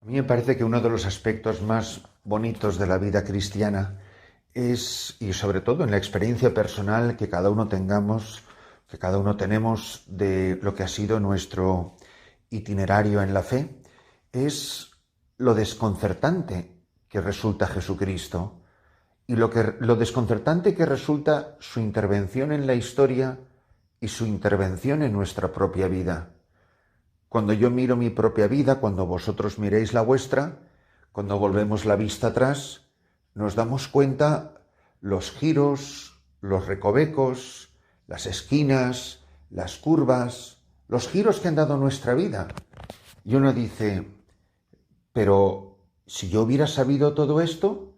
A mí me parece que uno de los aspectos más bonitos de la vida cristiana es, y sobre todo en la experiencia personal que cada uno tengamos, que cada uno tenemos de lo que ha sido nuestro itinerario en la fe, es lo desconcertante que resulta Jesucristo y lo desconcertante que resulta su intervención en la historia y su intervención en nuestra propia vida. Cuando yo miro mi propia vida, cuando vosotros miréis la vuestra, cuando volvemos la vista atrás, nos damos cuenta los giros, los recovecos, las esquinas, las curvas, los giros que han dado nuestra vida. Y uno dice, pero si yo hubiera sabido todo esto,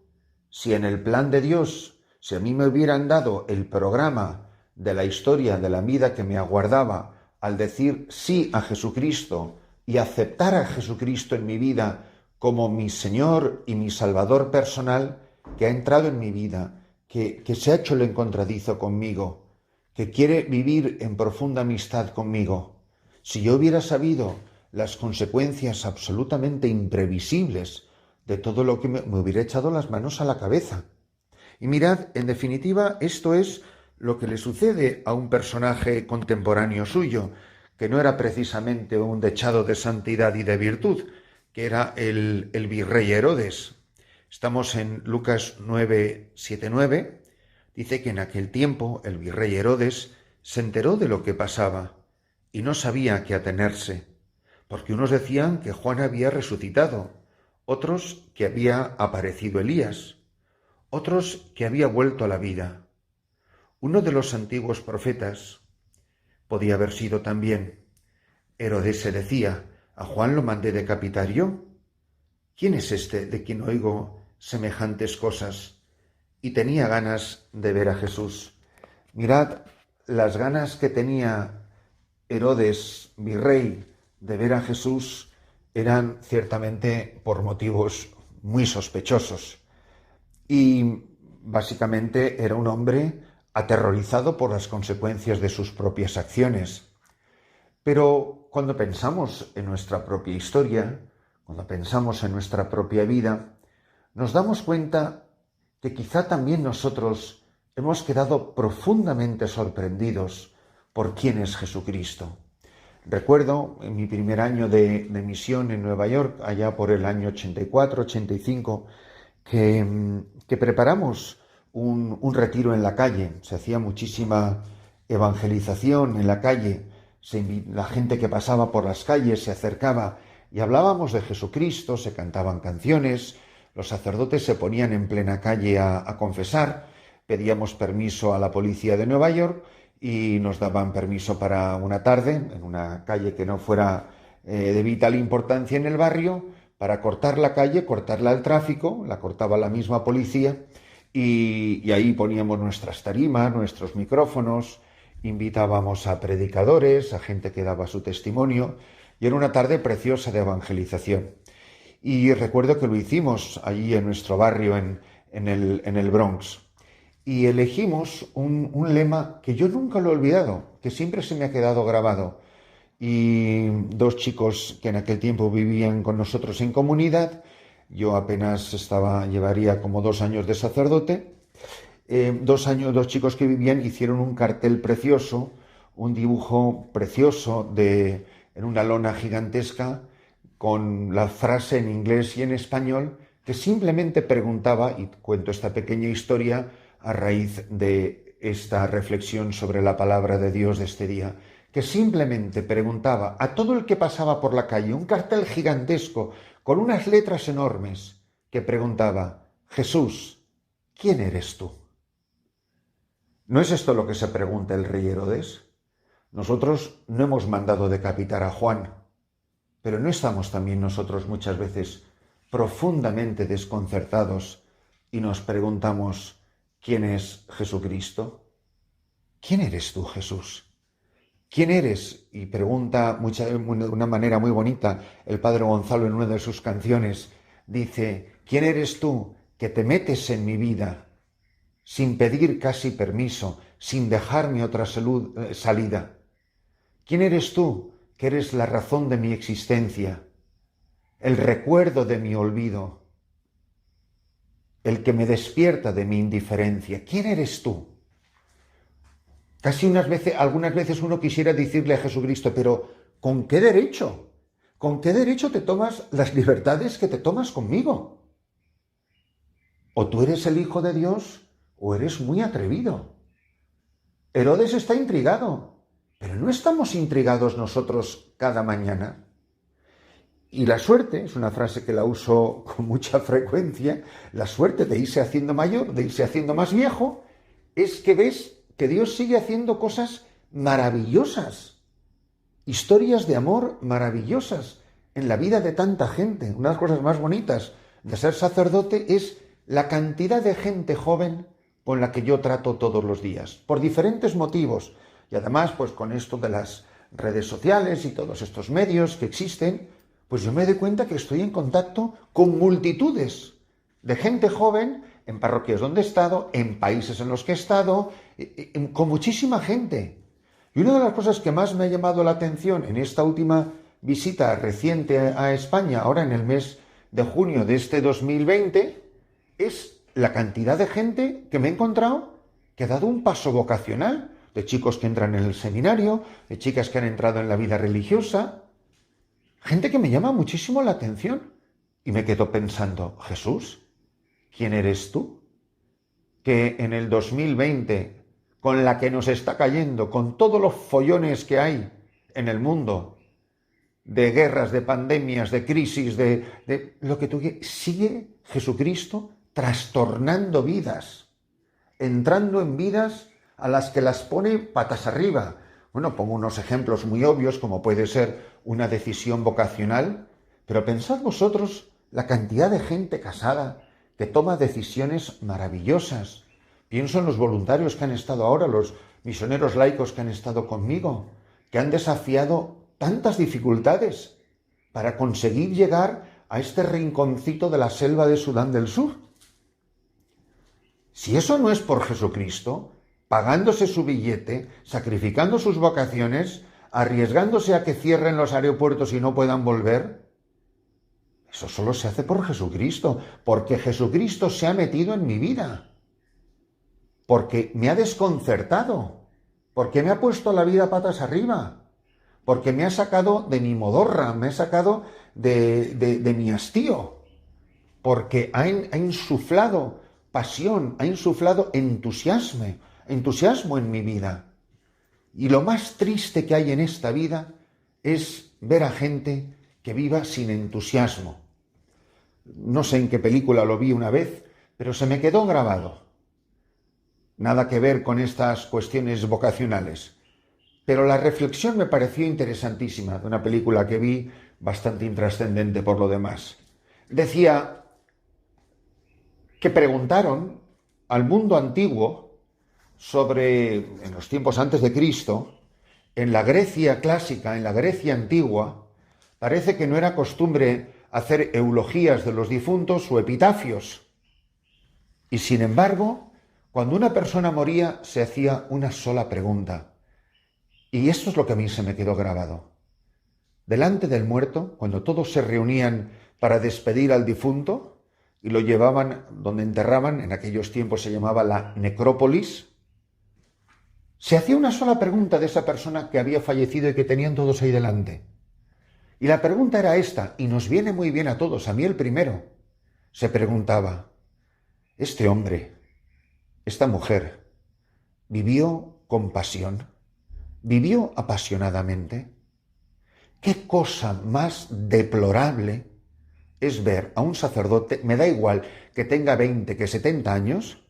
si en el plan de Dios, si a mí me hubieran dado el programa de la historia de la vida que me aguardaba al decir sí a Jesucristo y aceptar a Jesucristo en mi vida como mi Señor y mi Salvador personal, que ha entrado en mi vida, que se ha hecho el encontradizo conmigo, que quiere vivir en profunda amistad conmigo. Si yo hubiera sabido las consecuencias absolutamente imprevisibles de todo lo que me hubiera echado las manos a la cabeza. Y mirad, en definitiva, esto es lo que le sucede a un personaje contemporáneo suyo, que no era precisamente un dechado de santidad y de virtud, que era el virrey Herodes. Estamos en Lucas 9, 7, 9. Dice que en aquel tiempo el virrey Herodes se enteró de lo que pasaba y no sabía a qué atenerse, porque unos decían que Juan había resucitado, otros que había aparecido Elías, otros que había vuelto a la vida. Uno de los antiguos profetas podía haber sido también. Herodes se decía, a Juan lo mandé decapitar yo. ¿Quién es este de quien oigo semejantes cosas? Y tenía ganas de ver a Jesús. Mirad las ganas que tenía Herodes, virrey, de ver a Jesús eran ciertamente por motivos muy sospechosos. Y básicamente era un hombre aterrorizado por las consecuencias de sus propias acciones. Pero cuando pensamos en nuestra propia historia, cuando pensamos en nuestra propia vida, nos damos cuenta que quizá también nosotros hemos quedado profundamente sorprendidos por quién es Jesucristo. Recuerdo en mi primer año de misión en Nueva York, allá por el año 84, 85, que preparamos un retiro en la calle. Se hacía muchísima evangelización en la calle. La gente que pasaba por las calles se acercaba y hablábamos de Jesucristo, se cantaban canciones, los sacerdotes se ponían en plena calle a confesar, pedíamos permiso a la policía de Nueva York y nos daban permiso para una tarde, en una calle que no fuera de vital importancia en el barrio, para cortar la calle, cortarla al tráfico, la cortaba la misma policía y ahí poníamos nuestras tarimas, nuestros micrófonos, invitábamos a predicadores, a gente que daba su testimonio y era una tarde preciosa de evangelización. Y recuerdo que lo hicimos allí en nuestro barrio en el Bronx. Y elegimos un lema que yo nunca lo he olvidado, que siempre se me ha quedado grabado. Y dos chicos que en aquel tiempo vivían con nosotros en comunidad, yo apenas llevaría como 2 años de sacerdote, dos chicos que vivían hicieron un cartel precioso, un dibujo precioso en una lona gigantesca con la frase en inglés y en español que simplemente preguntaba, y cuento esta pequeña historia a raíz de esta reflexión sobre la palabra de Dios de este día, que simplemente preguntaba a todo el que pasaba por la calle, un cartel gigantesco con unas letras enormes, que preguntaba, Jesús, ¿quién eres tú? ¿No es esto lo que se pregunta el rey Herodes? Nosotros no hemos mandado decapitar a Juan, pero ¿no estamos también nosotros muchas veces profundamente desconcertados y nos preguntamos, ¿quién es Jesucristo? ¿Quién eres tú, Jesús? ¿Quién eres? Y pregunta de una manera muy bonita el padre Gonzalo en una de sus canciones. Dice, ¿quién eres tú que te metes en mi vida sin pedir casi permiso, sin dejarme otra salida? ¿Quién eres tú que eres la razón de mi existencia? el recuerdo de mi olvido, el que me despierta de mi indiferencia. ¿Quién eres tú? Algunas veces uno quisiera decirle a Jesucristo, pero ¿con qué derecho? ¿Con qué derecho te tomas las libertades que te tomas conmigo? O tú eres el Hijo de Dios o eres muy atrevido. Herodes está intrigado, pero ¿no estamos intrigados nosotros cada mañana? Y la suerte, es una frase que la uso con mucha frecuencia, la suerte de irse haciendo mayor, de irse haciendo más viejo, es que ves que Dios sigue haciendo cosas maravillosas, historias de amor maravillosas en la vida de tanta gente. Una de las cosas más bonitas de ser sacerdote es la cantidad de gente joven con la que yo trato todos los días, por diferentes motivos. Y además, pues con esto de las redes sociales y todos estos medios que existen, pues yo me doy cuenta que estoy en contacto con multitudes de gente joven en parroquias donde he estado, en países en los que he estado, con muchísima gente. Y una de las cosas que más me ha llamado la atención en esta última visita reciente a España, ahora en el mes de junio de este 2020, es la cantidad de gente que me he encontrado que ha dado un paso vocacional, de chicos que entran en el seminario, de chicas que han entrado en la vida religiosa, gente que me llama muchísimo la atención. Y me quedo pensando, Jesús, ¿quién eres tú? Que en el 2020, con la que nos está cayendo, con todos los follones que hay en el mundo, de guerras, de pandemias, de crisis, de lo que tú quieras, sigue Jesucristo trastornando vidas, entrando en vidas a las que las pone patas arriba. Bueno, pongo unos ejemplos muy obvios, como puede ser una decisión vocacional, pero pensad vosotros la cantidad de gente casada que toma decisiones maravillosas. Pienso en los voluntarios que han estado ahora, los misioneros laicos que han estado conmigo, que han desafiado tantas dificultades para conseguir llegar a este rinconcito de la selva de Sudán del Sur. Si eso no es por Jesucristo, pagándose su billete, sacrificando sus vacaciones, arriesgándose a que cierren los aeropuertos y no puedan volver, eso solo se hace por Jesucristo, porque Jesucristo se ha metido en mi vida, porque me ha desconcertado, porque me ha puesto la vida patas arriba, porque me ha sacado de mi modorra, me ha sacado de mi hastío, porque ha insuflado pasión, ha insuflado entusiasmo en mi vida. Y lo más triste que hay en esta vida es ver a gente que viva sin entusiasmo. No sé en qué película lo vi una vez, pero se me quedó grabado. Nada que ver con estas cuestiones vocacionales. Pero la reflexión me pareció interesantísima, de una película que vi bastante intrascendente por lo demás. Decía que preguntaron al mundo antiguo sobre, en los tiempos antes de Cristo, en la Grecia clásica, en la Grecia antigua, parece que no era costumbre hacer eulogías de los difuntos o epitafios. Y sin embargo, cuando una persona moría, se hacía una sola pregunta. Y esto es lo que a mí se me quedó grabado. Delante del muerto, cuando todos se reunían para despedir al difunto y lo llevaban donde enterraban, en aquellos tiempos se llamaba la necrópolis, se hacía una sola pregunta de esa persona que había fallecido y que tenían todos ahí delante. Y la pregunta era esta, y nos viene muy bien a todos, a mí el primero. Se preguntaba, ¿este hombre, esta mujer, vivió con pasión? ¿Vivió apasionadamente? ¿Qué cosa más deplorable es ver a un sacerdote, me da igual que tenga 20, que 70 años,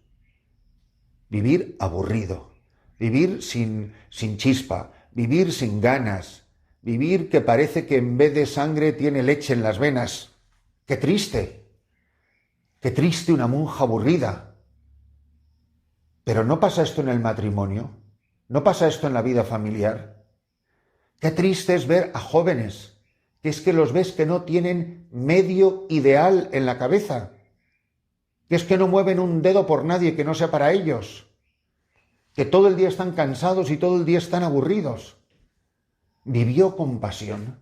vivir aburrido, vivir sin chispa, vivir sin ganas, vivir que parece que en vez de sangre tiene leche en las venas? ¡Qué triste! ¡Qué triste una monja aburrida! Pero ¿no pasa esto en el matrimonio? ¿No pasa esto en la vida familiar? Qué triste es ver a jóvenes, que es que los ves que no tienen medio ideal en la cabeza, que es que no mueven un dedo por nadie que no sea para ellos, que todo el día están cansados y todo el día están aburridos. Vivió con pasión.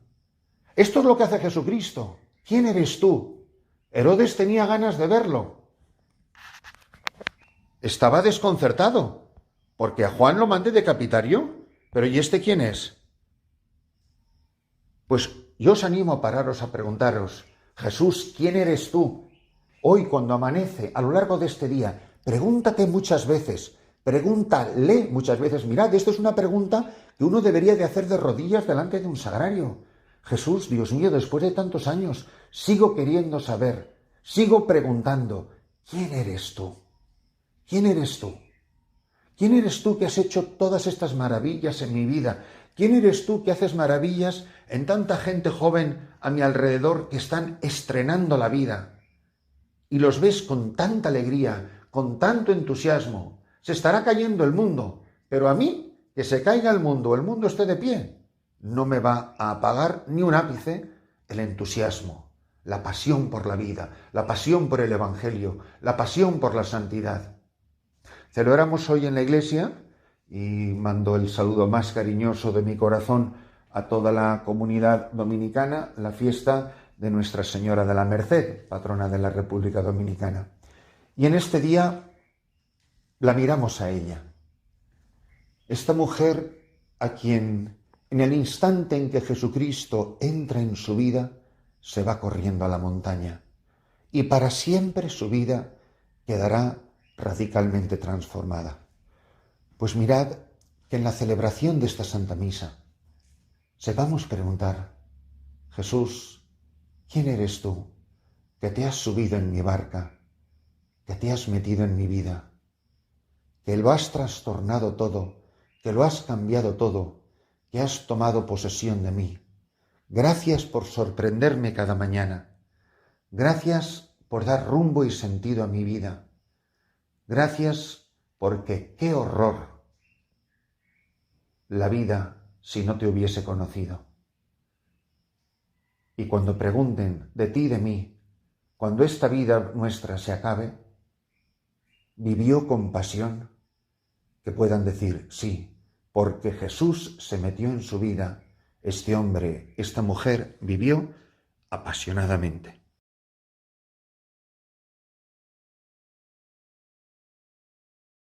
Esto es lo que hace Jesucristo. ¿quién eres tú? Herodes tenía ganas de verlo. Estaba desconcertado, porque a Juan lo mandé decapitar yo. Pero ¿y este quién es? Pues yo os animo a pararos a preguntaros, Jesús, ¿quién eres tú? Hoy, cuando amanece, a lo largo de este día, pregúntate muchas veces, pregúntale muchas veces. Mirad, esto es una pregunta que uno debería de hacer de rodillas delante de un sagrario. Jesús, Dios mío, después de tantos años, sigo queriendo saber, sigo preguntando, ¿quién eres tú? ¿Quién eres tú? ¿Quién eres tú que has hecho todas estas maravillas en mi vida? ¿Quién eres tú que haces maravillas en tanta gente joven a mi alrededor que están estrenando la vida? Y los ves con tanta alegría, con tanto entusiasmo. Se estará cayendo el mundo, pero a mí, que se caiga el mundo esté de pie, no me va a apagar ni un ápice el entusiasmo, la pasión por la vida, la pasión por el Evangelio, la pasión por la santidad. Celebramos hoy en la iglesia, y mando el saludo más cariñoso de mi corazón a toda la comunidad dominicana, la fiesta de Nuestra Señora de la Merced, patrona de la República Dominicana. Y en este día la miramos a ella, esta mujer a quien en el instante en que Jesucristo entra en su vida, se va corriendo a la montaña y para siempre su vida quedará radicalmente transformada. Pues mirad que en la celebración de esta Santa Misa sepamos preguntar, Jesús, ¿quién eres tú que te has subido en mi barca, que te has metido en mi vida, que lo has trastornado todo, que lo has cambiado todo, que has tomado posesión de mí? Gracias por sorprenderme cada mañana. Gracias por dar rumbo y sentido a mi vida. Gracias porque qué horror la vida si no te hubiese conocido. Y cuando pregunten de ti y de mí, cuando esta vida nuestra se acabe, ¿vivió con pasión? Que puedan decir, sí, porque Jesús se metió en su vida, este hombre, esta mujer vivió apasionadamente.